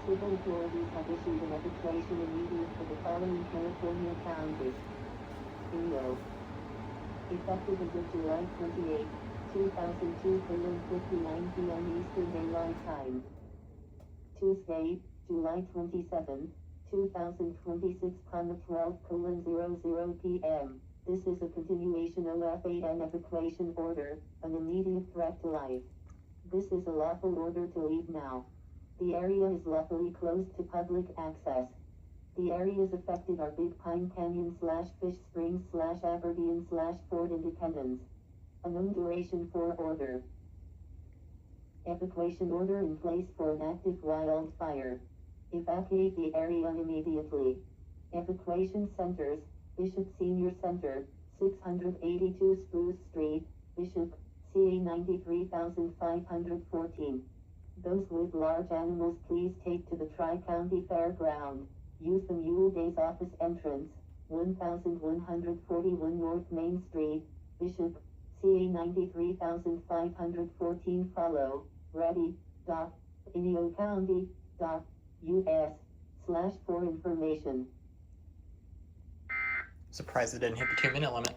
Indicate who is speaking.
Speaker 1: Civil authorities have issued an evacuation immediate for the following California counties. Inyo. Effective until July 28, 2002, 59 p.m. Eastern Daylight Time. Tuesday, July 27, 2026, 12:00 p.m. This is a continuation of an evacuation order, an immediate threat to life. This is a lawful order to leave now. The area is lawfully closed to public access. The areas affected are Big Pine Canyon / Fish Springs / Aberdeen / Fort Independence. Unknown duration for order. Evacuation order in place for an active wildfire. Evacuate the area immediately. Evacuation centers: Bishop Senior Center, 682 Spruce Street, Bishop, CA 93514. Those with large animals please take to the Tri-County Fairground. Use the Mule Days office entrance, 1141 North Main Street, Bishop, CA 93514. Follow, ready.inyocounty.us/for information.
Speaker 2: Surprised it didn't hit the 2-minute limit.